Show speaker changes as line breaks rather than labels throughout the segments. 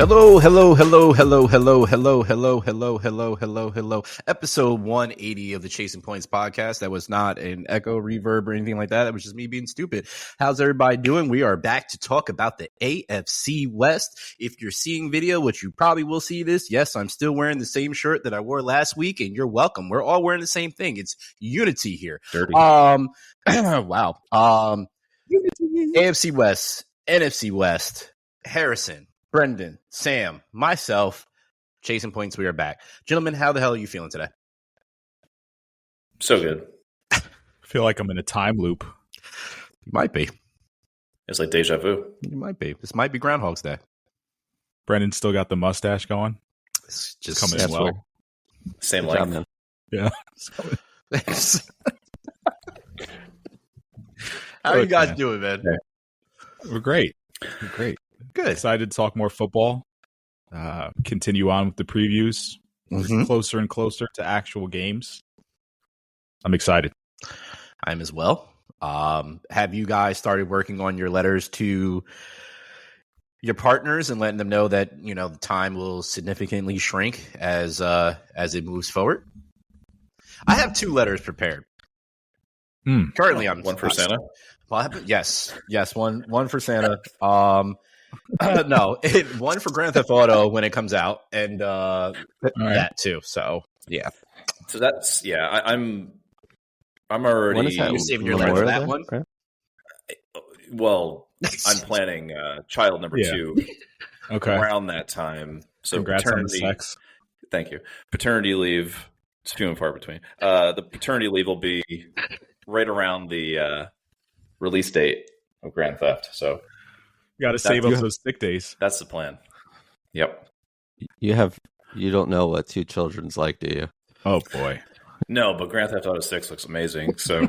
Hello. Episode 180 of the Chasing Points podcast. That was not an echo, reverb, or anything like that. That was just me being stupid. How's everybody doing? We are back to talk about the AFC West. If you're seeing video, which you probably will see this, yes, I'm still wearing the same shirt that I wore last week, and you're welcome. We're all wearing the same thing. It's unity here.
Dirty.
Wow. AFC West, NFC West, Harrison, Brendan, Sam, myself, Chasing Points, we are back. Gentlemen, how the hell are you feeling today?
So good.
I feel like I'm in a time loop.
You might be.
It's like deja vu.
You might be. This might be Groundhog's Day.
Brendan still got the mustache going.
It's just
coming in well.
Same
Good
length.
job, man.
Yeah.
How are you
Look,
guys
man.
doing, man?
We're great. Great.
Good.
Excited to talk more football. Continue on with the previews.
Mhm.
Closer and closer to actual games. I'm excited.
I'm as well. Have you guys started working on your letters to your partners and letting them know that, you know, the time will significantly shrink as it moves forward? I have 2 letters prepared. Currently, I'm
One for Santa.
Yes, one for Santa. No, one for Grand Theft Auto when it comes out, and that too. So yeah.
So that's I'm already.
When is that?
You're saving your letter for that one?
Right?
Well, I'm planning child number
Yeah.
2
Okay.
around that time. So
Congrats on the
paternity.
sex.
Thank you. Paternity leave. It's few and far between. The paternity leave will be right around the release date of Grand Theft. So
You got to save up those sick days.
that's the plan. Yep.
You don't know what 2 children's like, do you?
Oh, boy.
No, but Grand Theft Auto 6 looks amazing. So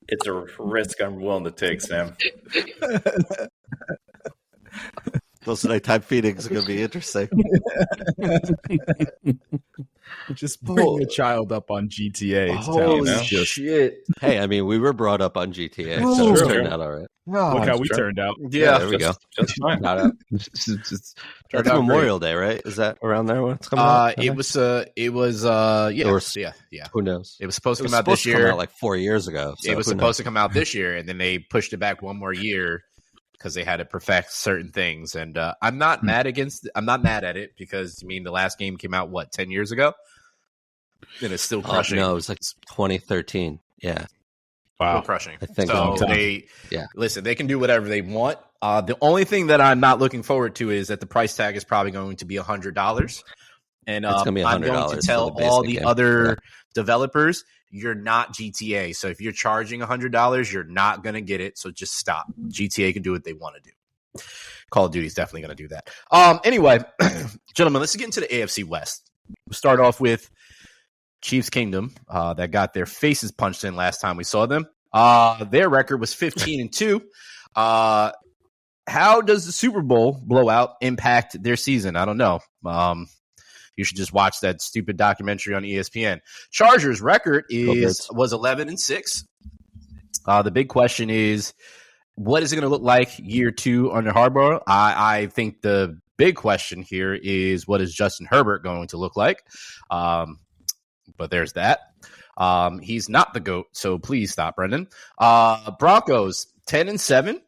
it's a risk I'm willing to take, Sam.
Those nighttime feedings are going to be interesting.
Just bring the child up on GTA.
Holy
shit!
Hey, I mean, we were brought up on GTA,
Oh,
so it's
true.
turned out all right.
Look how we
true.
turned out.
Yeah,
there we go.
Just fine.
Shout out.
Turned
That's
out
Memorial Day, right? Is that around there when it's coming out?
It was yeah.
Who knows?
It was supposed
It
to
was
come out
supposed
this
to come
year.
out like 4 years ago. So
It was
who
supposed to come out this year, and then they pushed it back one more year because they had to perfect certain things. And I'm not mad at it because I mean the last game came out 10 years ago, and it's still
knows?
crushing.
No, it was like 2013. Yeah.
Still
Wow.
crushing.
I think
So
long
time.
listen. They can do whatever they want. The only thing that I'm not looking forward to is that the price tag is probably going to be $100, and
It's gonna be
I'm going
$100
to
for
tell
the
all
basic
the
game.
other developers you're not GTA. So if you're charging $100, you're not going to get it. So just stop. GTA can do what they want to do. Call of Duty is definitely going to do that. Anyway, gentlemen, let's get into the AFC West. We'll start off with Chiefs Kingdom that got their faces punched in last time we saw them. Their record was 15-2. How does the Super Bowl blowout impact their season? I don't know. You should just watch that stupid documentary on ESPN. Chargers' record was 11-6. The big question is, what is it going to look like year 2 under Harbaugh? I think the big question here is, what is Justin Herbert going to look like? But there's that. He's not the GOAT, so please stop, Brendan. Broncos 10-7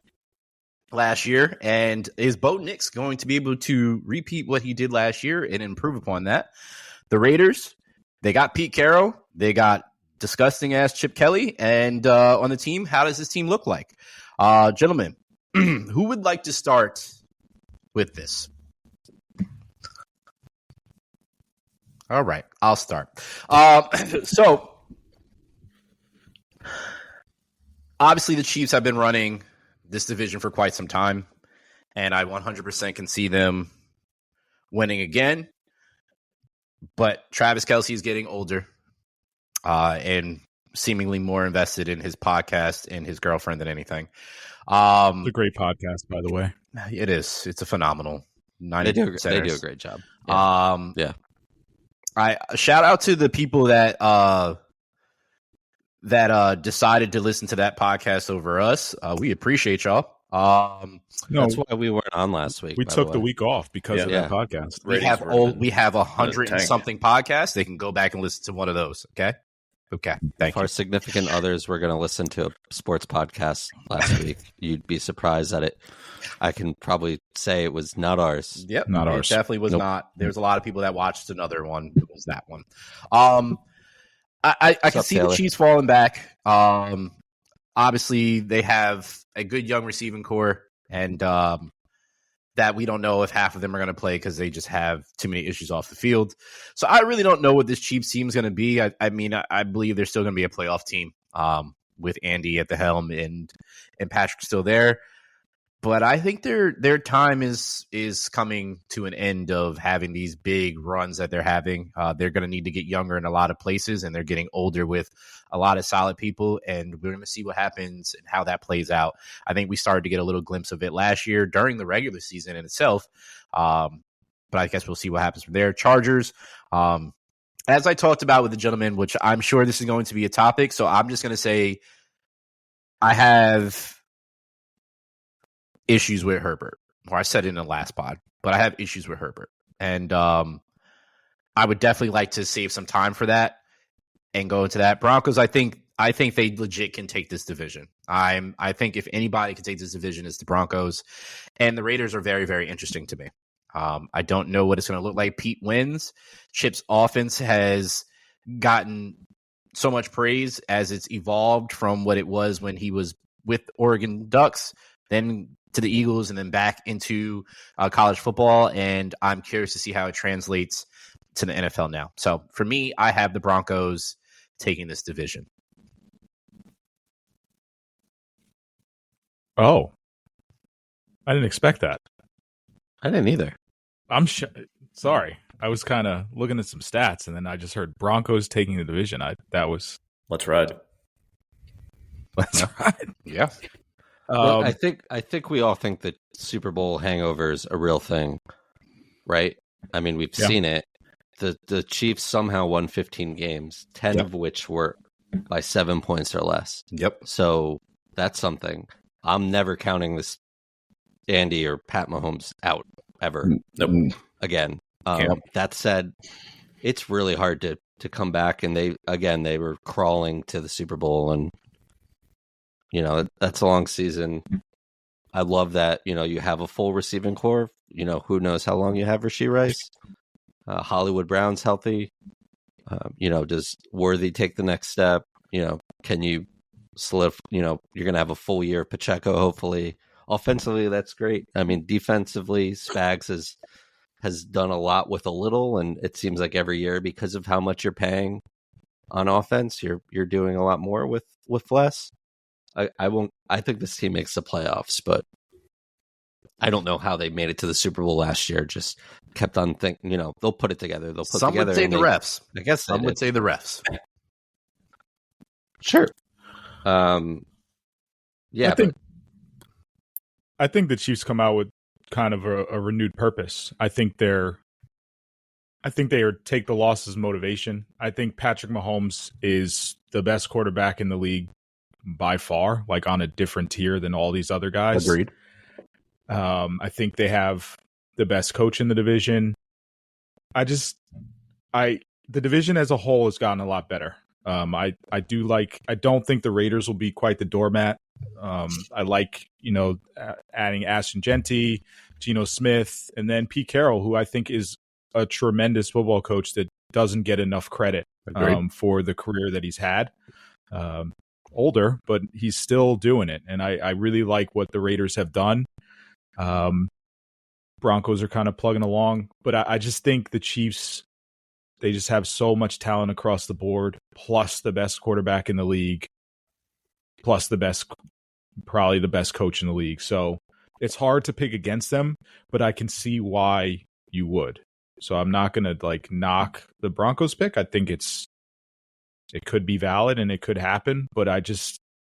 last year, and is Bo Nix going to be able to repeat what he did last year and improve upon that? The Raiders, they got Pete Carroll, they got disgusting ass Chip Kelly, and on the team, how does this team look like? Gentlemen, who would like to start with this? All right, I'll start. So, obviously, the Chiefs have been running this division for quite some time, and I 100% can see them winning again. But Travis Kelce is getting older and seemingly more invested in his podcast and his girlfriend than anything.
It's a great podcast, by the way.
It is. It's a phenomenal.
They do a great job.
Yeah. I shout out to the people that decided to listen to that podcast over us. We appreciate y'all. No,
That's why we weren't on last week.
We took the week off because of that podcast.
We have 100 and something podcasts. They can go back and listen to one of those. Okay. Thank you.
Our significant others were going to listen to a sports podcast last week. You'd be surprised at it. I can probably say it was not ours.
Yep,
not ours.
It definitely was not. There's a lot of people that watched another one. It was that one. I can see Taylor? The Chiefs falling back. Obviously, they have a good young receiving core, and that we don't know if half of them are going to play because they just have too many issues off the field. So I really don't know what this Chiefs team is going to be. I mean, I believe they're still going to be a playoff team with Andy at the helm and Patrick still there. But I think their time is coming to an end of having these big runs that they're having. They're going to need to get younger in a lot of places, and they're getting older with a lot of solid people, and we're going to see what happens and how that plays out. I think we started to get a little glimpse of it last year during the regular season in itself, but I guess we'll see what happens from there. Chargers, as I talked about with the gentleman, which I'm sure this is going to be a topic, so I'm just going to say I have issues with Herbert, or I said it in the last pod, but I have issues with Herbert. And I would definitely like to save some time for that and go into that. Broncos, I think they legit can take this division. I think if anybody can take this division, it's the Broncos. And the Raiders are very, very interesting to me. I don't know what it's going to look like. Pete wins. Chip's offense has gotten so much praise as it's evolved from what it was when he was with Oregon Ducks, then to the Eagles, and then back into college football. And I'm curious to see how it translates to the NFL now. So for me, I have the Broncos taking this division.
Oh, I didn't expect that.
I didn't either.
I'm sorry. I was kind of looking at some stats, and then I just heard Broncos taking the division.
Let's ride.
Let's ride.
Yeah.
Well, I think we all think that Super Bowl hangover is a real thing, right? I mean, we've seen it. The Chiefs somehow won 15 games, 10 of which were by 7 points or less.
Yep.
So that's something. I'm never counting this Andy or Pat Mahomes out ever.
Nope.
Again. That said, it's really hard to come back, and they were crawling to the Super Bowl, and that's a long season. I love that, you have a full receiving core. Who knows how long you have Rashee Rice. Hollywood Brown's healthy. Does Worthy take the next step? Can you you're going to have a full year of Pacheco, hopefully. Offensively, that's great. I mean, defensively, Spags has done a lot with a little, and it seems like every year, because of how much you're paying on offense, you're doing a lot more with less. I think this team makes the playoffs, but I don't know how they made it to the Super Bowl last year. Just kept on thinking, they'll put it together. They'll put
some
together.
Would say the refs.
I guess
some would say the refs.
Sure.
I think the Chiefs come out with kind of a renewed purpose. I think they take the loss as motivation. I think Patrick Mahomes is the best quarterback in the league by far, like on a different tier than all these other guys.
Agreed.
I think they have the best coach in the division. The division as a whole has gotten a lot better. I don't think the Raiders will be quite the doormat. I like, adding Ashton Genty, Geno Smith, and then Pete Carroll, who I think is a tremendous football coach that doesn't get enough credit for the career that he's had. Older, but he's still doing it. And I really like what the Raiders have done. Broncos are kind of plugging along, but I just think the Chiefs, they just have so much talent across the board, plus the best quarterback in the league, plus probably the best coach in the league. So it's hard to pick against them, but I can see why you would. So I'm not going to knock the Broncos pick. I think it could be valid and it could happen, but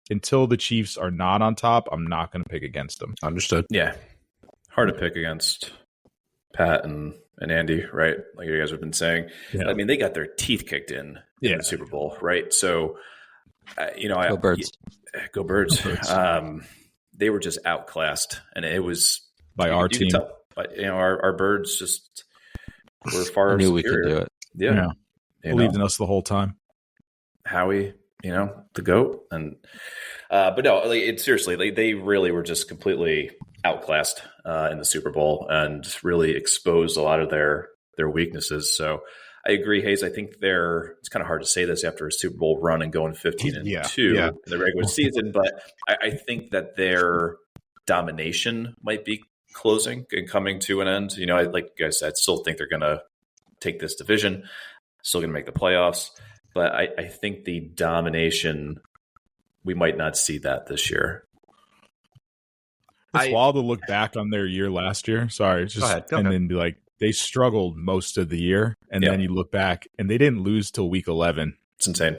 until the Chiefs are not on top, I'm not going to pick against them.
Understood.
Yeah. Hard to pick against Pat and Andy, right? Like you guys have been saying. Yeah. I mean, they got their teeth kicked in the Super Bowl, right? So,
Go Birds.
Go Birds. they were just outclassed, and it was
by our team.
But our birds just were far
I knew
superior.
we could do it.
Yeah.
Believed in us the whole time.
Howie, the GOAT, and but no, like, seriously, they really were just completely outclassed in the Super Bowl and really exposed a lot of their weaknesses. So I agree, Hayes. I think it's kind of hard to say this after a Super Bowl run and going 15-2 in the regular season, but I think that their domination might be closing and coming to an end. Like you guys said, I still think they're going to take this division, still going to make the playoffs. But I think the domination, we might not see that this year.
It's wild to look back on their year last year. Sorry, then be like, they struggled most of the year. And then you look back and they didn't lose till week 11.
It's insane.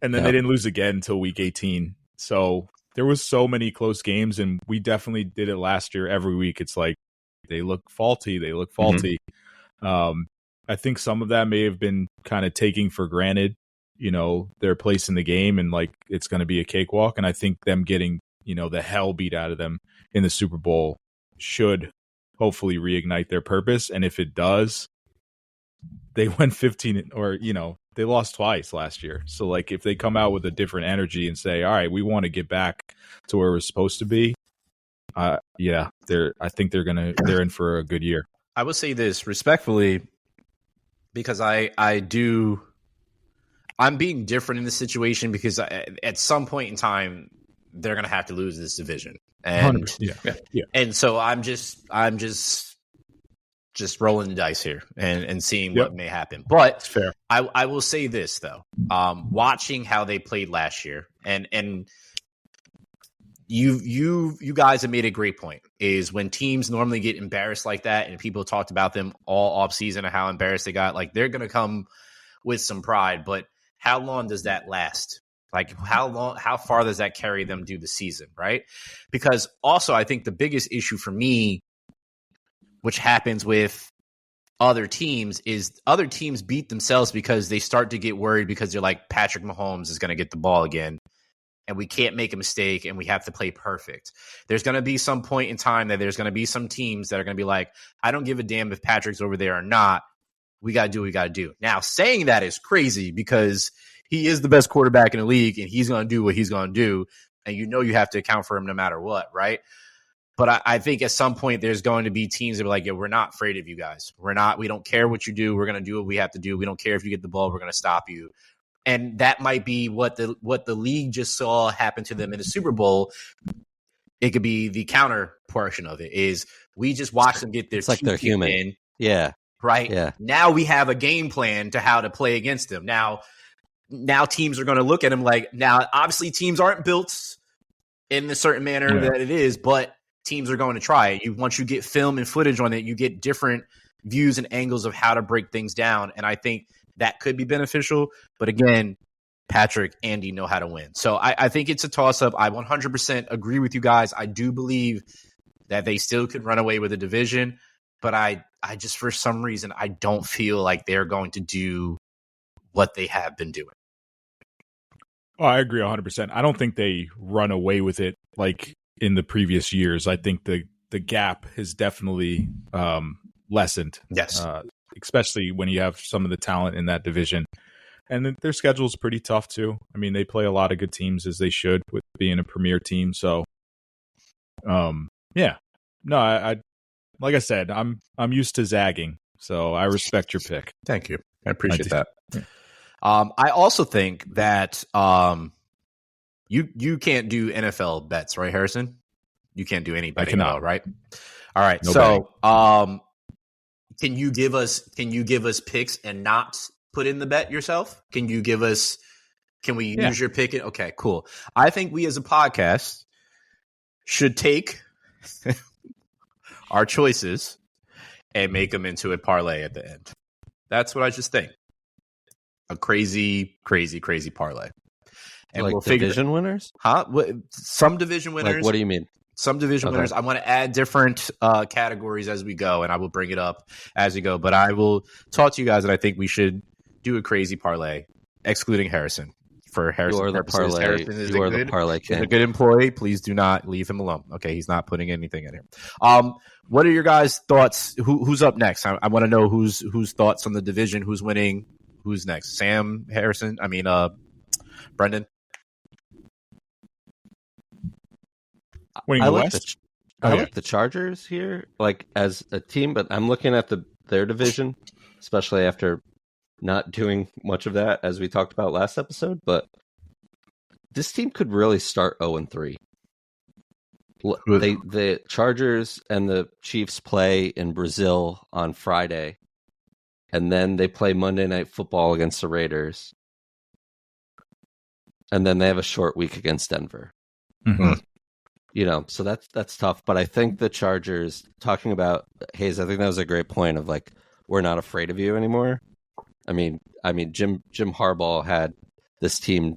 And then they didn't lose again until week 18. So there was so many close games, and we definitely did it last year. Every week, it's like, they look faulty. Mm-hmm. I think some of that may have been kind of taking for granted, their place in the game, and like it's going to be a cakewalk. And I think them getting, the hell beat out of them in the Super Bowl should hopefully reignite their purpose. And if it does, they went 15 or, they lost twice last year. So like if they come out with a different energy and say, all right, we want to get back to where we're supposed to be. I think they're in for a good year.
I will say this respectfully, because I'm being different in this situation because at some point in time they're going to have to lose this division, and and so I'm just rolling the dice here and seeing what may happen. But
it's fair.
I will say this though, watching how they played last year, and you guys have made a great point, is when teams normally get embarrassed like that, and people talked about them all off season and how embarrassed they got, like they're going to come with some pride, but how long does that last? Like how far does that carry them through the season? Right. Because also I think the biggest issue for me, which happens with other teams, is other teams beat themselves because they start to get worried because they're like, Patrick Mahomes is going to get the ball again, and we can't make a mistake, and we have to play perfect. There's going to be some point in time that there's going to be some teams that are going to be like, I don't give a damn if Patrick's over there or not. We got to do what we got to do. Now, saying that is crazy because he is the best quarterback in the league, and he's going to do what he's going to do, and you have to account for him no matter what, right? But I think at some point there's going to be teams that are like, yeah, we're not afraid of you guys. We don't care what you do. We're going to do what we have to do. We don't care if you get the ball. We're going to stop you. And that might be what the league just saw happen to them in the Super Bowl. It could be the counter portion of it, is we just watch them get their
teeth like they're human.
In,
yeah.
Right?
Yeah.
Now we have a game plan to how to play against them. Now teams are going to look at them like, now obviously teams aren't built in a certain manner that it is, but teams are going to try it. Once you get film and footage on it, you get different views and angles of how to break things down. And I think that could be beneficial. But again, Patrick, Andy know how to win. So I think it's a toss-up. I 100% agree with you guys. I do believe that they still could run away with the division. But I just, for some reason, I don't feel like they're going to do what they have been doing.
Oh, I agree 100%. I don't think they run away with it like in the previous years. I think the gap has definitely lessened.
Yes.
Especially when you have some of the talent in that division. And their schedule is pretty tough too. I mean, they play a lot of good teams, as they should, with being a premier team. So, yeah. No, I like I said, I'm used to zagging, so I respect your pick.
Thank you. I appreciate that. Yeah. I also think that you can't do NFL bets, right, Harrison? You can't do any betting, right? All right. No so betting. Can you give us picks and not put in the bet yourself? Can we use your pick? Okay, cool. I think we as a podcast should take our choices and make them into a parlay at the end. That's what I just think. A crazy, crazy, crazy parlay. And
like
we'll
division winners?
Huh? Some division winners.
Like, what do you mean?
Some division winners. I want to add different categories as we go, and I will bring it up as we go. But I will talk to you guys, and I think we should do a crazy parlay, excluding Harrison. for Harrison
You are the
purposes.
parlay.
Harrison is
You are the parlay
he's
king.
a good employee. Please do not leave him alone. Okay, he's not putting anything in here. What are your guys' thoughts? Who's up next? I want to know who's thoughts on the division. Who's winning? Who's next? Sam, Harrison? Brendan?
Winning
I
the
like
West?
I like the Chargers here, like as a team, but I'm looking at their division, especially after not doing much of that as we talked about last episode. But this team could really start 0-3. The Chargers and the Chiefs play in Brazil on Friday, and then they play Monday Night Football against the Raiders, and then they have a short week against Denver.
Mm-hmm.
So that's tough. But I think the Chargers, talking about Hayes, I think that was a great point of like, we're not afraid of you anymore. I mean, Jim Harbaugh had this team,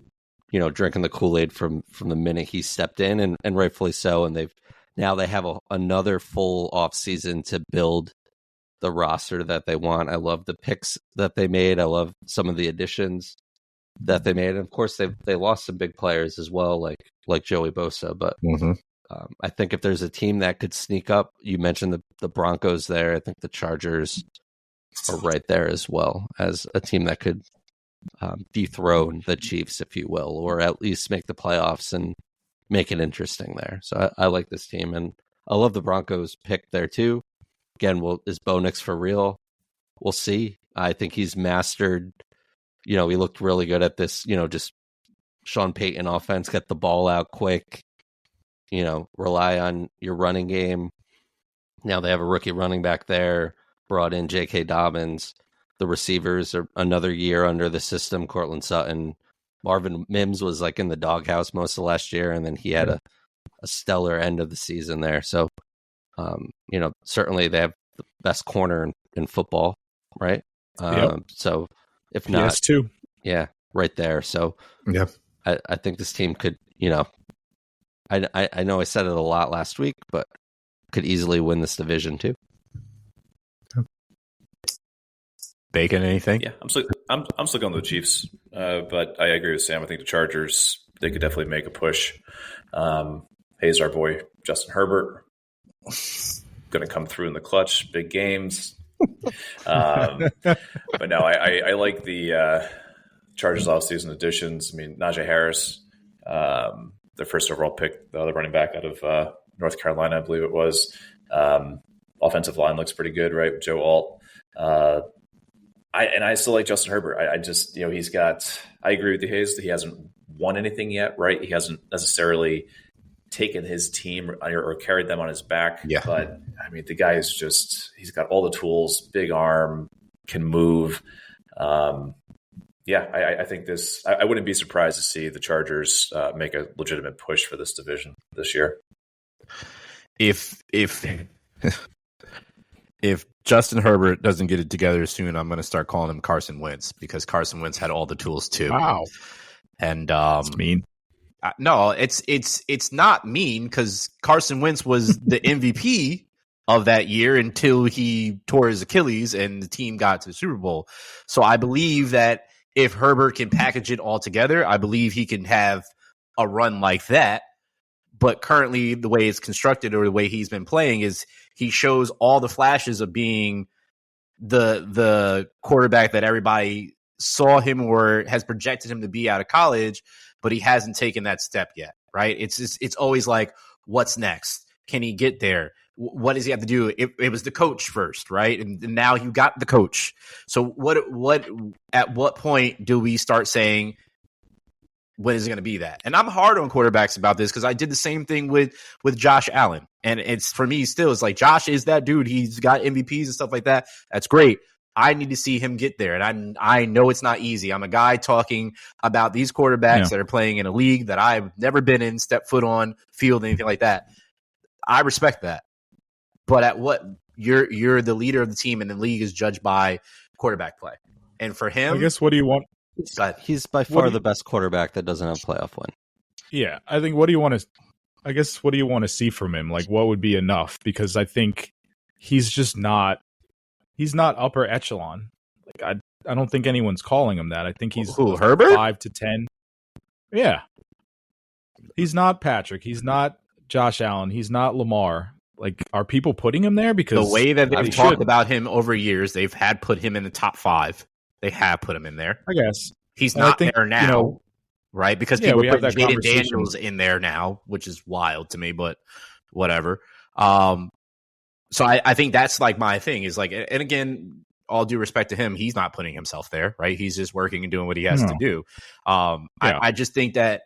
drinking the Kool-Aid from the minute he stepped in, and rightfully so. And they have another full off season to build the roster that they want. I love the picks that they made. I love some of the additions that they made. And of course, they lost some big players as well, like Joey Bosa. But I think if there's a team that could sneak up, you mentioned the Broncos there. I think the Chargers are right there as well as a team that could dethrone the Chiefs, if you will, or at least make the playoffs and make it interesting there. So I like this team, and I love the Broncos pick there too. Again, is Bo Nix for real? We'll see. I think he's mastered. He looked really good at this, just Sean Payton offense, get the ball out quick, rely on your running game. Now they have a rookie running back there, brought in J.K. Dobbins. The receivers are another year under the system. Cortland Sutton, Marvin Mims was like in the doghouse most of last year, and then he had a stellar end of the season there. So, certainly they have the best corner in football, right? So if not,
PS2.
Yeah, right there. So
yeah,
I think this team could, I know I said it a lot last week, but could easily win this division too.
Bacon, anything?
Yeah, I'm still going with the Chiefs, but I agree with Sam. I think the Chargers, they could definitely make a push. Hayes, our boy Justin Herbert, going to come through in the clutch, big games. But no, I like the Chargers offseason additions. I mean, Najee Harris, the first overall pick, the other running back out of North Carolina, I believe it was. Offensive line looks pretty good, right? Joe Alt. I still like Justin Herbert. I just, he's got, I agree with you, Hayes, that he hasn't won anything yet, right? He hasn't necessarily taken his team or carried them on his back.
Yeah.
But I mean, the guy is just, he's got all the tools, big arm, can move. I think this, I wouldn't be surprised to see the Chargers make a legitimate push for this division this year.
If Justin Herbert doesn't get it together soon, I'm going to start calling him Carson Wentz, because Carson Wentz had all the tools too.
Wow.
And
that's mean.
No, it's not mean, because Carson Wentz was the MVP of that year until he tore his Achilles and the team got to the Super Bowl. So I believe that if Herbert can package it all together, I believe he can have a run like that. But currently, the way it's constructed, or the way he's been playing, is he shows all the flashes of being the quarterback that everybody saw him or has projected him to be out of college, but he hasn't taken that step yet, right? It's always like, what's next? Can he get there? What does he have to do? It was the coach first, right? And now you got the coach. So at what point do we start saying, when is it going to be that? And I'm hard on quarterbacks about this, because I did the same thing with Josh Allen. And it's, for me still, it's like, Josh is that dude. He's got MVPs and stuff like that. That's great. I need to see him get there. And I know it's not easy. I'm a guy talking about these quarterbacks that are playing in a league that I've never been in, step foot on, field, anything like that. I respect that. But at what, you're the leader of the team, and the league is judged by quarterback play. And for him,
I guess, what do you want?
He's by far the best quarterback that doesn't have a playoff win. Yeah.
I think, what do you want to see from him? Like, what would be enough? Because I think he's just not, he's not upper echelon. Like, I don't think anyone's calling him that. I think he's
Herbert?
5 to 10. Yeah. He's not Patrick. He's not Josh Allen. He's not Lamar. Like, are people putting him there? Because
the way that they've
they
talked
should.
about him over years, they've had put him in the top 5. They have put him in there.
I guess.
He's
And I
not
think,
there now,
you know,
right? Because
yeah,
people
we have
put
that
Jaden
conversation.
Daniels in there now, which is wild to me, but whatever. So I think that's like my thing is like, and again, all due respect to him, he's not putting himself there, right? He's just working and doing what he has to do. I just think that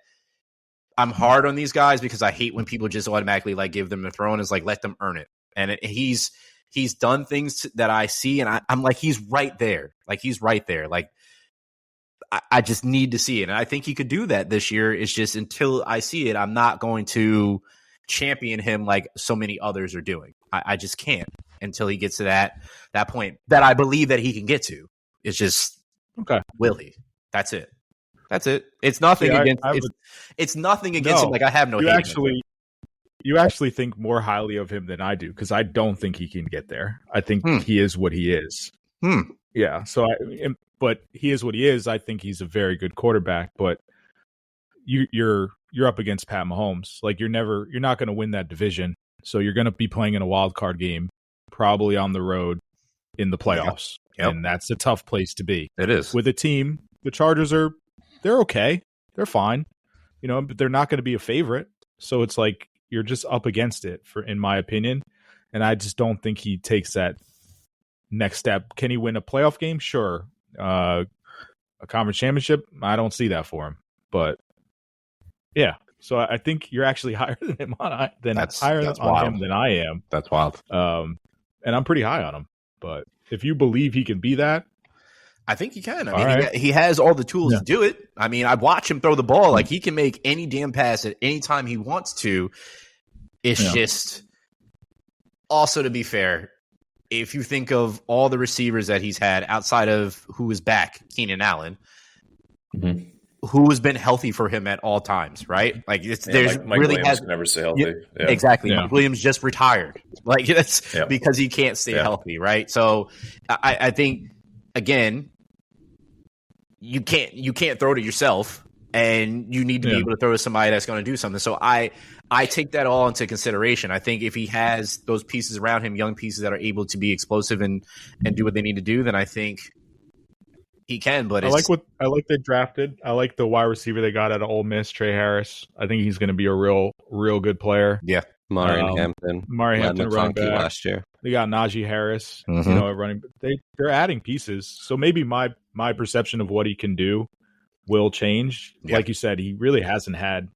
I'm hard on these guys because I hate when people just automatically like give them the throne. Is like, let them earn it. And he's done things that I see, and I'm like, he's right there. Like, he's right there. Like, I just need to see it. And I think he could do that this year. It's just until I see it, I'm not going to champion him like so many others are doing. I just can't until he gets to that point that I believe that he can get to. It's just, will he? That's it. It's nothing against it's nothing against him. Like, I have no hate.
You actually think more highly of him than I do, because I don't think he can get there. I think he is what he is. Yeah. So but he is what he is. I think he's a very good quarterback, but you're up against Pat Mahomes. Like, you're not going to win that division. So you're going to be playing in a wild card game, probably on the road in the playoffs. Yep. And that's a tough place to be.
It is.
With a team, the Chargers they're okay. They're fine. You know, but they're not going to be a favorite. So it's like, you're just up against it, in my opinion. And I just don't think he takes that next step. Can he win a playoff game? Sure. A conference championship? I don't see that for him. But yeah. So I think you're actually higher than him on him than I am.
That's wild.
And I'm pretty high on him. But if you believe he can be that,
I think he can. I mean, he has all the tools to do it. I mean, I watch him throw the ball. Like, he can make any damn pass at any time he wants to. It's just, also to be fair, if you think of all the receivers that he's had outside of who is back, Keenan Allen, who has been healthy for him at all times, right? Like,
Mike Williams can never stay healthy.
Yeah. Exactly. Yeah. Mike Williams just retired. Like, that's because he can't stay healthy, right? So I think, again, you can't throw to yourself, and you need to be able to throw to somebody that's going to do something. So I take that all into consideration. I think if he has those pieces around him, young pieces that are able to be explosive and do what they need to do, then I think he can. But I like they drafted. I like the wide receiver they got out of Ole Miss, Trey Harris. I think he's going to be a real good player. Yeah.
Mari Hampton running back
last year.
They got Najee Harris, running. They're adding pieces. So maybe my perception of what he can do will change. Yeah. Like you said, he really hasn't had.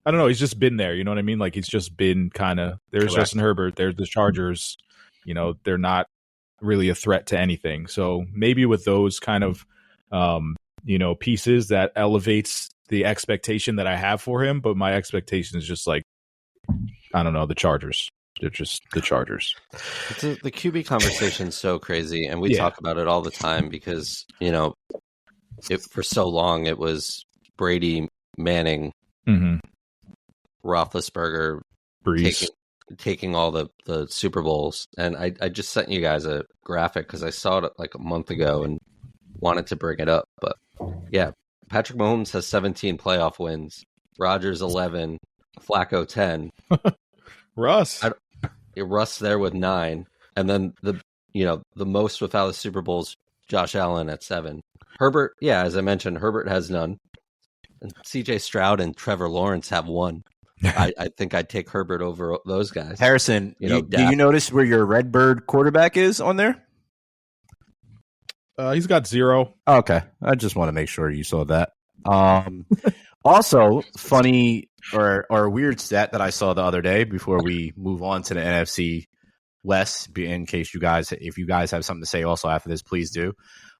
I don't know. He's just been there. You know what I mean? Like, he's just been kind of. There's Justin Herbert. There's the Chargers. You know, they're not really a threat to anything. So maybe with those kind of, pieces, that elevates the expectation that I have for him. But my expectation is just like, I don't know, the Chargers. They're just the Chargers.
The QB conversation is so crazy, and we talk about it all the time because, for so long it was Brady, Manning, Roethlisberger,
Brees,
taking all the Super Bowls. And I just sent you guys a graphic because I saw it like a month ago and wanted to bring it up. But yeah, Patrick Mahomes has 17 playoff wins, Rodgers 11, Flacco 10. Russ there with 9, and then the most without the Super Bowls, Josh Allen at 7. Herbert, as I mentioned, Herbert has none. And CJ Stroud and Trevor Lawrence have 1. I think I'd take Herbert over those guys.
Harrison, do you notice where your Redbird quarterback is on there?
He's got 0.
Oh, okay, I just want to make sure you saw that. Also, funny or weird stat that I saw the other day before we move on to the NFC West, in case if you guys have something to say also after this, please do.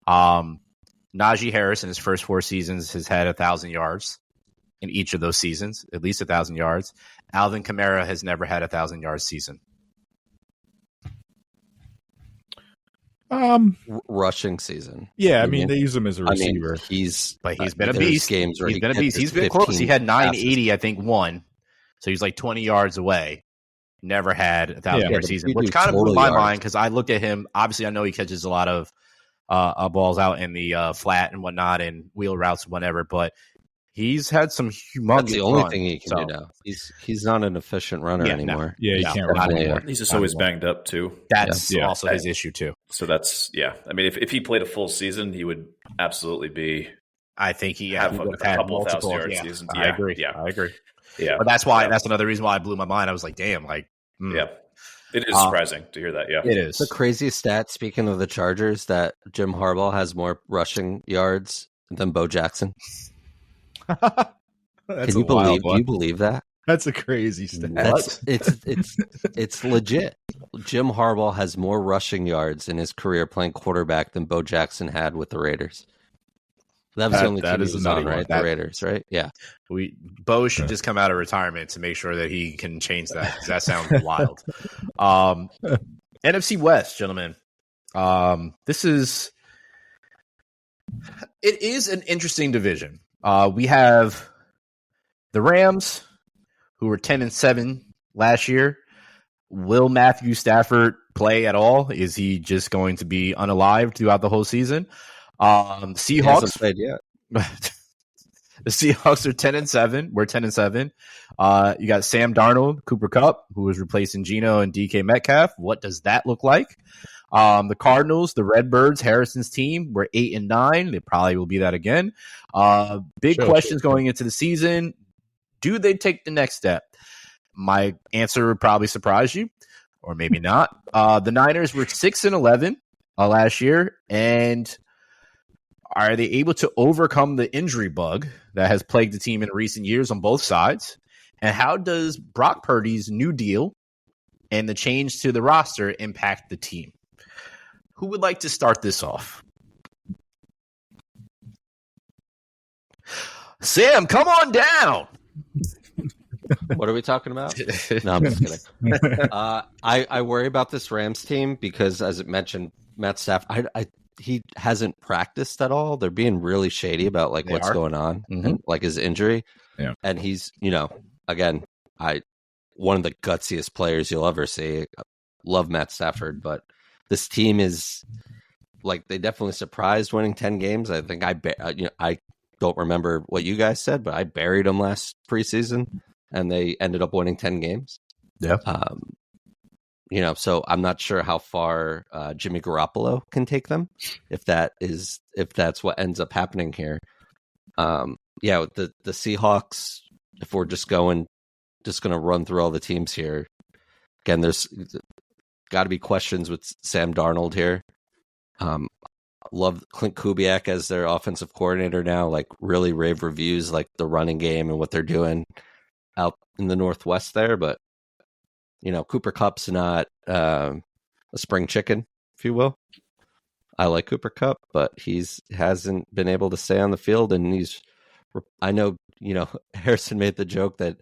Najee Harris in his first 4 seasons has had 1,000 yards in each of those seasons, at least 1,000 yards. Alvin Kamara has never had 1,000 yard season.
Rushing season.
Yeah, I mean, they use him as a receiver.
He's
been a beast. He's been a beast. He's been close. He had 980, I think, one. So he's like 20 yards away. Never had 1,000 yard season, which kind of blew my mind because I looked at him. Obviously, I know he catches a lot of balls out in the flat and whatnot and wheel routes and whatever, but He's had some humongous.
That's the only
run,
thing he can do now. He's not an efficient runner anymore.
Yeah, he can't run anymore.
He's just always banged up too.
That's also his issue too.
So that's I mean, if he played a full season, he would absolutely be.
I think he
have
would have
a
had
couple
multiple
thousand yard seasons.
I agree.
Yeah,
but that's another reason why I blew my mind. I was like, damn,
it is surprising to hear that. Yeah,
it is.
The crazy stat, speaking of the Chargers, that Jim Harbaugh has more rushing yards than Bo Jackson. Can you believe that?
That's a crazy stat.
It's legit. Jim Harbaugh has more rushing yards in his career playing quarterback than Bo Jackson had with the Raiders. That was the only team he was on, right? The Raiders, right? Yeah.
Bo should just come out of retirement to make sure that he can change that, because that sounds wild. NFC West, gentlemen. It is an interesting division. We have the Rams, who were 10-7 last year. Will Matthew Stafford play at all? Is he just going to be unalived throughout the whole season? Seahawks.
He hasn't played yet.
The Seahawks are 10-7. We're 10-7. You got Sam Darnold, Cooper Kupp, who is replacing Geno and DK Metcalf. What does that look like? The Cardinals, the Redbirds, Harrison's team, we're 8-9. They probably will be that again. Big questions going into the season. Do they take the next step? My answer would probably surprise you, or maybe not. The Niners were 6-11 last year, and are they able to overcome the injury bug that has plagued the team in recent years on both sides? And how does Brock Purdy's new deal and the change to the roster impact the team? Who would like to start this off? Sam, come on down.
What are we talking about? No, I'm just kidding. I worry about this Rams team because, as it mentioned, Matt Stafford, he hasn't practiced at all. They're being really shady about what's going on and his injury.
Yeah.
And he's, again, one of the gutsiest players you'll ever see. Love Matt Stafford, but this team is they definitely surprised winning 10 games. I think I don't remember what you guys said, but I buried them last preseason and they ended up winning 10 games.
Yeah.
So I'm not sure how far Jimmy Garoppolo can take them if that's what ends up happening here. The Seahawks, if we're just going to run through all the teams here, again, there's got to be questions with Sam Darnold here. Love Clint Kubiak as their offensive coordinator now, really rave reviews, the running game and what they're doing out in the Northwest there. But, Cooper Kupp's not a spring chicken, if you will. I like Cooper Kupp, but hasn't been able to stay on the field. And I know, Harrison made the joke that,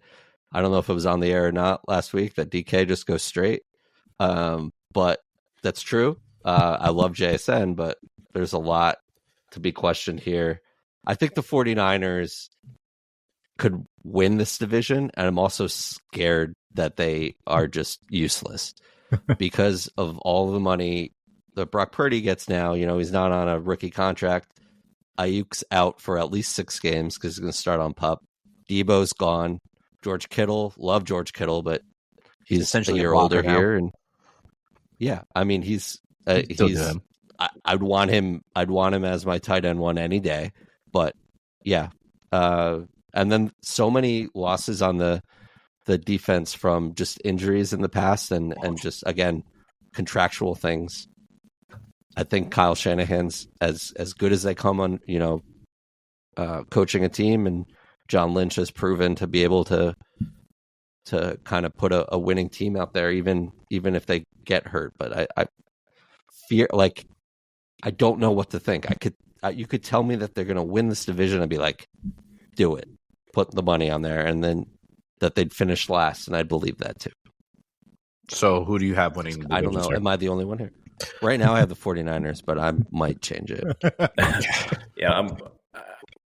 I don't know if it was on the air or not last week, that DK just goes straight. But that's true. I love JSN, but there's a lot to be questioned here. I think the 49ers could win this division, and I'm also scared that they are just useless because of all the money that Brock Purdy gets now. He's not on a rookie contract. Ayuk's out for at least 6 games because he's going to start on PUP. Debo's gone. George Kittle, love George Kittle, but he's essentially a year older here, and he's I'd want him as my tight end one any day. But and then so many losses on the defense from just injuries in the past and just again contractual things. I think Kyle Shanahan's as good as they come on, coaching a team, and John Lynch has proven to be able to kind of put a winning team out there, even if they get hurt. But I fear, I don't know what to think. You could tell me that they're going to win this division and be like, do it, put the money on there, and then that they'd finish last, and I'd believe that too.
So who do you have winning?
I don't know. Am I the only one here? Right now I have the 49ers, but I might change it.
Yeah,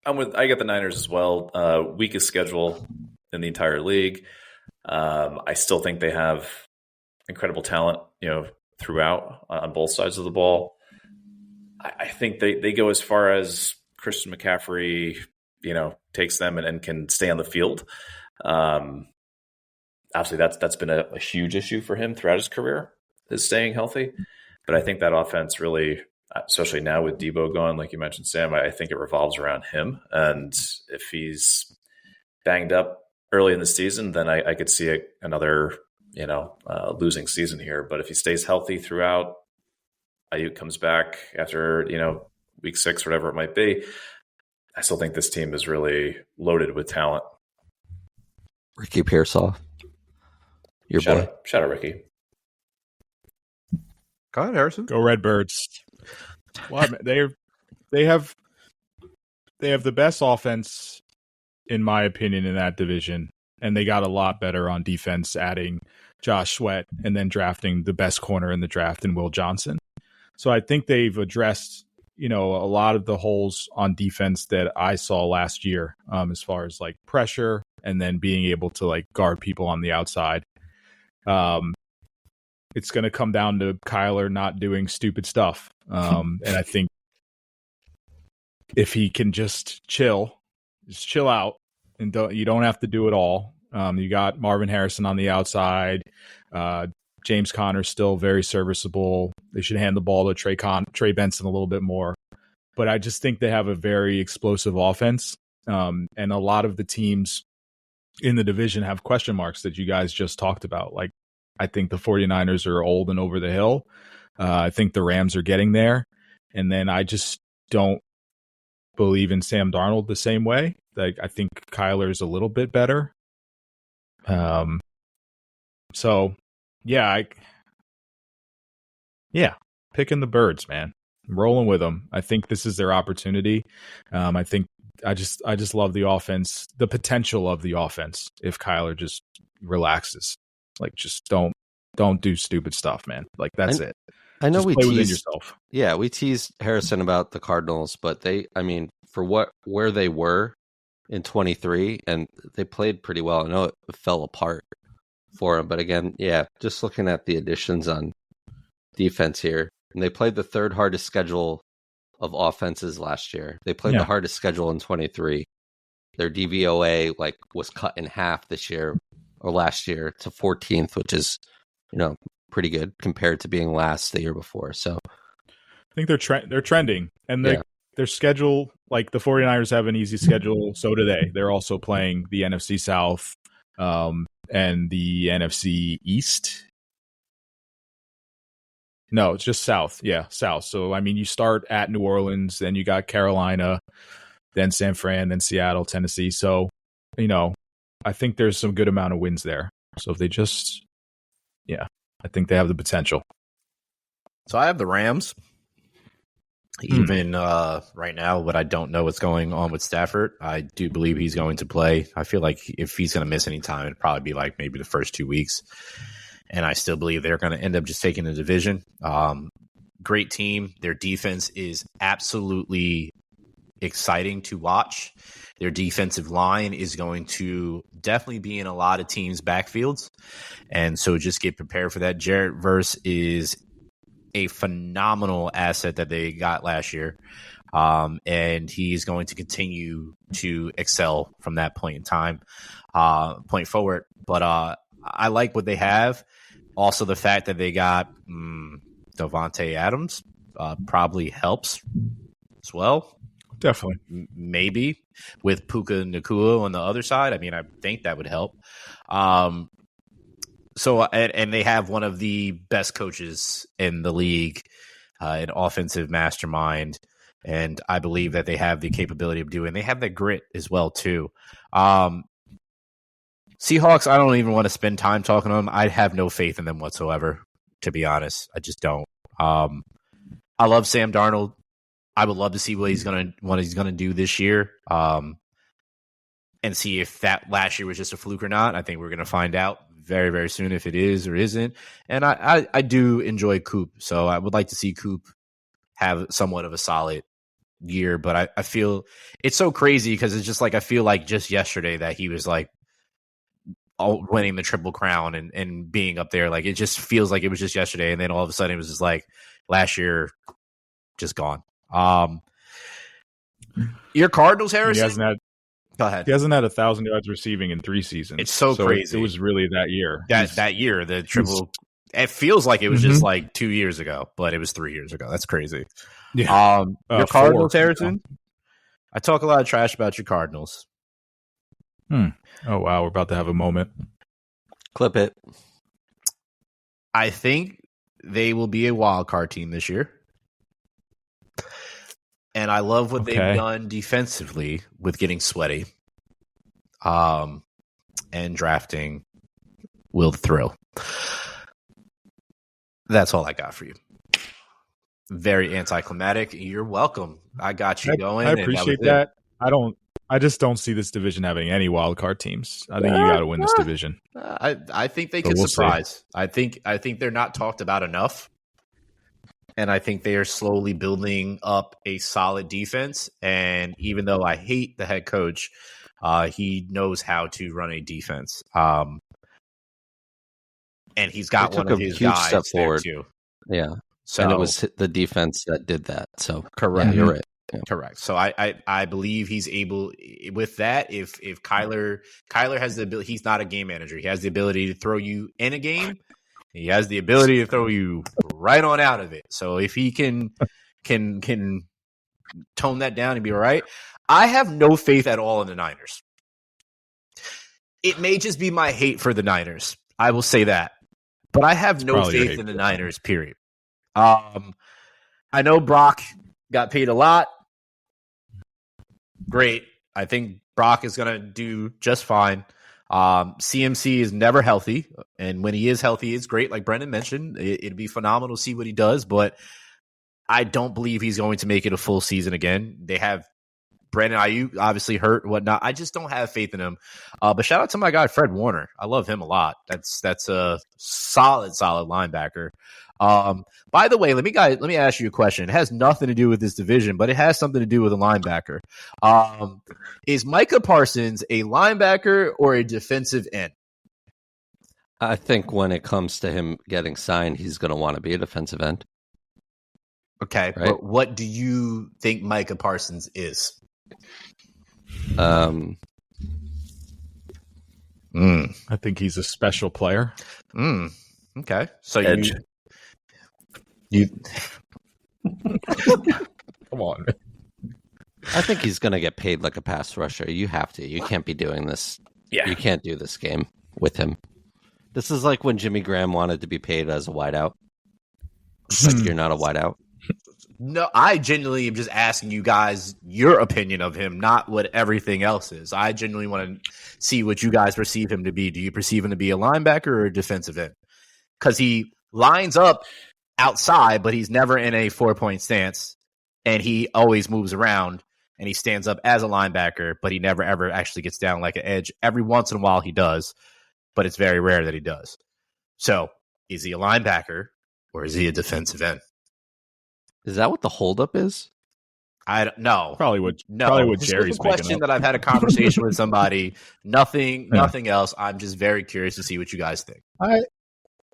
I got the Niners as well. Weakest schedule in the entire league. I still think they have incredible talent, throughout on both sides of the ball. I think they go as far as Christian McCaffrey, takes them and can stay on the field. Obviously, that's been a huge issue for him throughout his career, is staying healthy. But I think that offense really, especially now with Debo gone, like you mentioned, Sam, I think it revolves around him. And if he's banged up early in the season, then I could see another losing season here. But if he stays healthy throughout, Ayuk comes back after week 6, whatever it might be, I still think this team is really loaded with talent.
Ricky Pearsall, your boy.
Shout out Ricky.
Go ahead, Harrison.
Go Redbirds. Well, they have the best offense, in my opinion, in that division, and they got a lot better on defense, adding Josh Sweat and then drafting the best corner in the draft in Will Johnson. So I think they've addressed a lot of the holes on defense that I saw last year, as far as like pressure and then being able to like guard people on the outside. It's going to come down to Kyler not doing stupid stuff. And I think if he can just chill out and you don't have to do it all. You got Marvin Harrison on the outside. James Conner's still very serviceable. They should hand the ball to Trey Benson a little bit more. But I just think they have a very explosive offense. And a lot of the teams in the division have question marks that you guys just talked about. Like, I think the 49ers are old and over the hill. I think the Rams are getting there. And then I just don't believe in Sam Darnold the same way. Like, I think Kyler's a little bit better. So yeah, picking the Birds, man. I'm rolling with them. I think this is their opportunity. I think I just love the offense, the potential of the offense. If Kyler just relaxes, like, just don't do stupid stuff, man. Like, that's it.
I know
just
we
play within
teased
yourself.
Yeah, we teased Harrison about the Cardinals, but for where they were in 23, and they played pretty well. I know it fell apart for them, but again, just looking at the additions on defense here, and they played the third hardest schedule of offenses last year. They played the hardest schedule in 23. Their DVOA was cut in half this year or last year to 14th, which is pretty good compared to being last the year before. So
I think they're trending, and their schedule, like the 49ers have an easy schedule. So do they. They're also playing the NFC South and the NFC East. No, it's just South. Yeah, South. So, I mean, you start at New Orleans, then you got Carolina, then San Fran, then Seattle, Tennessee. So, I think there's some good amount of wins there. So if they just, I think they have the potential.
So I have the Rams. Even right now, but I don't know what's going on with Stafford. I do believe he's going to play. I feel like if he's going to miss any time, it'd probably be like maybe the first 2 weeks. And I still believe they're going to end up just taking the division. Great team. Their defense is absolutely exciting to watch. Their defensive line is going to definitely be in a lot of teams' backfields. And so just get prepared for that. Jarrett Verse is a phenomenal asset that they got last year. And he's going to continue to excel from that point in time, point forward. But I like what they have. Also, the fact that they got Davante Adams probably helps as well.
Definitely.
Maybe with Puka Nacua on the other side. I mean, I think that would help. So, and they have one of the best coaches in the league, an offensive mastermind, and I believe that they have the capability of doing. They have the grit as well too. Seahawks, I don't even want to spend time talking to them. I have no faith in them whatsoever, to be honest. I just don't. I love Sam Darnold. I would love to see what he's gonna do this year, and see if that last year was just a fluke or not. I think we're gonna find out very, very soon if it is or isn't. And I do enjoy Coop, so I would like to see Coop have somewhat of a solid year. But I feel it's so crazy because it's just like I feel like just yesterday that he was like winning the Triple Crown and being up there. Like, it just feels like it was just yesterday, and then all of a sudden it was just like last year just gone. Your Cardinals, Harrison? Go ahead.
He hasn't had 1,000 yards receiving in 3 seasons.
It's so crazy.
It was really that year.
That year, the triple. It feels like it was just like 2 years ago, but it was 3 years ago. That's crazy.
Yeah.
Your Cardinals, Harrison? I talk a lot of trash about your Cardinals.
Oh, wow. We're about to have a moment.
Clip it.
I think they will be a wild card team this year. And I love what they've done defensively with getting sweaty and drafting Will Thrill. That's all I got for you. Very anticlimactic. You're welcome. I got you going.
I appreciate that. I just don't see this division having any wild card teams. I think you got to win this division.
I think they could surprise. I think they're not talked about enough. And I think they are slowly building up a solid defense. And even though I hate the head coach, he knows how to run a defense. And he's got one of his guys step forward. Too.
Yeah. So, and it was the defense that did that. So
correct.
Yeah, you're right. Yeah.
Correct. So I believe he's able with that. If Kyler has the ability, he's not a game manager. He has the ability to throw you in a game. He has the ability to throw you right on out of it. So if he can tone that down and be all right, I have no faith at all in the Niners. It may just be my hate for the Niners. I will say that, but I have no faith in the Niners. Period. I know Brock got paid a lot. Great. I think Brock is going to do just fine. CMC is never healthy, and when he is healthy, it's great. Like Brendan mentioned, it'd be phenomenal to see what he does, but I don't believe he's going to make it a full season again. They have Brandon Ayuk obviously hurt and whatnot. I just don't have faith in him. But shout out to my guy Fred Warner. I love him a lot. That's a solid linebacker. By the way, let me ask you a question. It has nothing to do with this division, but it has something to do with a linebacker. Is Micah Parsons a linebacker or a defensive end?
I think when it comes to him getting signed, he's going to want to be a defensive end.
Okay, right? But what do you think Micah Parsons is?
I think he's a special player.
Okay, so
Edge.
You
come on.
I think he's going to get paid like a pass rusher. You have to. You can't be doing this.
Yeah.
You can't do this game with him. This is like when Jimmy Graham wanted to be paid as a wideout. Like you're not a wideout.
No, I genuinely am just asking you guys your opinion of him, not what everything else is. I genuinely want to see what you guys perceive him to be. Do you perceive him to be a linebacker or a defensive end? Because he lines up outside, but he's never in a 4-point stance, and he always moves around, and he stands up as a linebacker, but he never ever actually gets down like an edge. Every once in a while he does, but it's very rare that he does. So is he a linebacker or is he a defensive end?
Is that what the holdup is?
I don't know.
Probably what Jerry's
question that I've had a conversation with somebody. Nothing else. I'm just very curious to see what you guys think.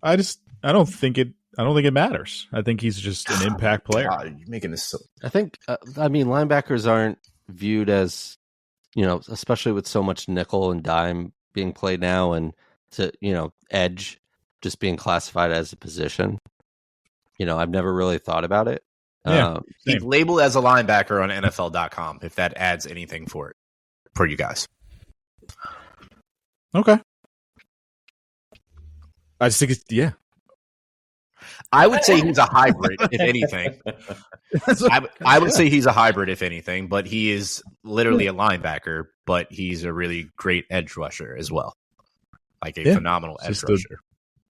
I don't think it matters. I think he's just an impact player.
God, you're making this so...
I think linebackers aren't viewed as, especially with so much nickel and dime being played now, and to edge just being classified as a position. I've never really thought about it.
Yeah,
he's labeled as a linebacker on NFL.com, if that adds anything for you guys.
Okay. I just think it's,
I would say he's a hybrid, if anything. I would say he's a hybrid, if anything, but he is literally a linebacker, but he's a really great edge rusher as well. Like a phenomenal edge rusher.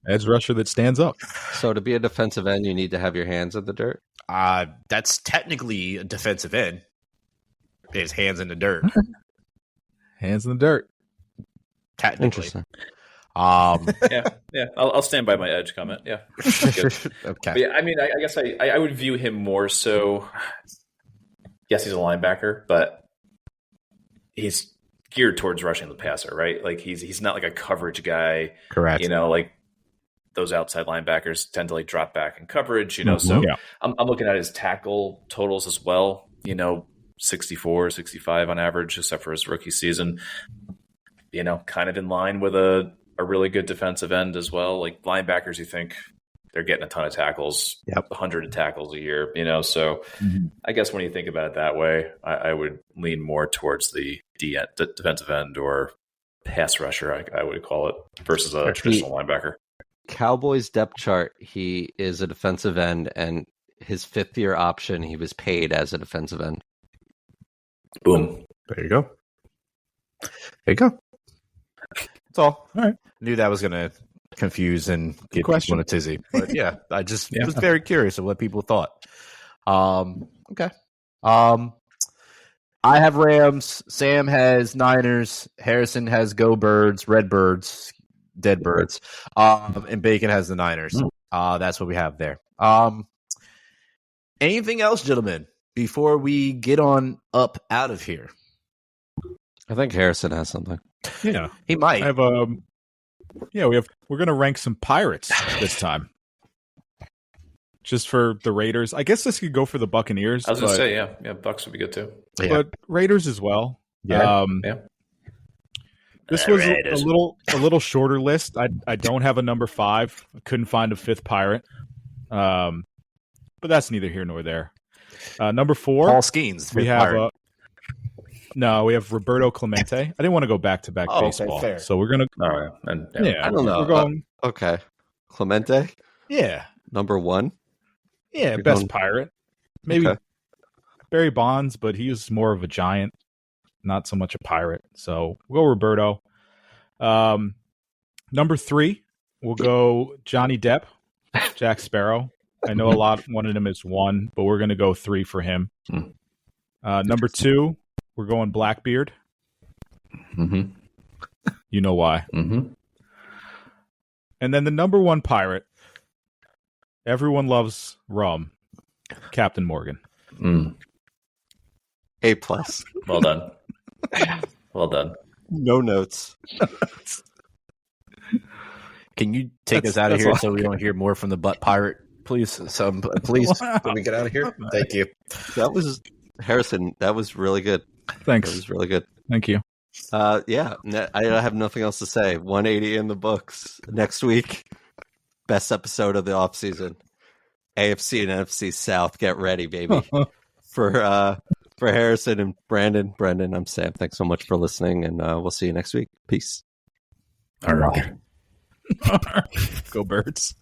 Edge rusher that stands up.
So to be a defensive end, you need to have your hands in the dirt?
That's technically a defensive end. His hands in the dirt.
Hands in the dirt.
Technically.
Interesting.
Yeah. I'll stand by my edge comment. Yeah.
Okay.
But yeah, I mean, I guess I would view him more so. Yes, he's a linebacker, but he's geared towards rushing the passer, right? Like he's not like a coverage guy.
Correct.
Like those outside linebackers tend to like drop back in coverage. So I'm looking at his tackle totals as well. 64, 65 on average, except for his rookie season. You know, kind of in line with a really good defensive end as well. Like linebackers, you think they're getting a ton of tackles, 100 tackles a year, you know. So I guess when you think about it that way, I would lean more towards the defensive end or pass rusher, I would call it, versus a traditional linebacker.
Cowboys depth chart, he is a defensive end, and his 5th-year option, he was paid as a defensive end.
Boom.
There you go. There you go. That's all.
All right.
Knew that was going to confuse and get people in a tizzy. But yeah, I just was very curious of what people thought. Okay. I have Rams. Sam has Niners. Harrison has Go Birds, Red Birds, Dead Birds. And Bacon has the Niners. That's what we have there. Anything else, gentlemen, before we get on up out of here?
I think Harrison has something.
Yeah,
he might.
I have we're going to rank some Pirates this time. Just for the Raiders. I guess this could go for the Buccaneers.
I was going to say, yeah, Bucs would be good too.
Yeah. But Raiders as well.
Yeah.
This was a little shorter list. I don't have a number 5. I couldn't find a 5th Pirate. But that's neither here nor there. Number 4.
Paul Skeens.
We have we have Roberto Clemente. I didn't want to go back-to-back baseball.
Okay,
so we're going to...
I don't know.
We're going,
okay. Clemente?
Yeah.
Number 1?
Yeah,
You're
best
going...
Pirate. Maybe Barry Bonds, but he was more of a giant, not so much a pirate. So we'll go Roberto. Number 3, we'll go Johnny Depp, Jack Sparrow. I know a lot wanted him as 1, but we're going to go 3 for him. Number 2, we're going Blackbeard.
Mm-hmm.
You know why.
Mm-hmm.
And then the number 1 Pirate, everyone loves rum, Captain Morgan.
A+.
Well done. Well done.
No notes.
Can you take us out of here so we don't hear more from the butt pirate, please? Please, so we get out of here. Thank you.
That was Harrison. That was really good.
Thanks.
That was really good.
Thank you.
I have nothing else to say. 180 in the books. Next week, best episode of the offseason. AFC and NFC South. Get ready, baby. For Harrison and Brendan, I'm Sam. Thanks so much for listening, and we'll see you next week. Peace.
All right.
Go Birds.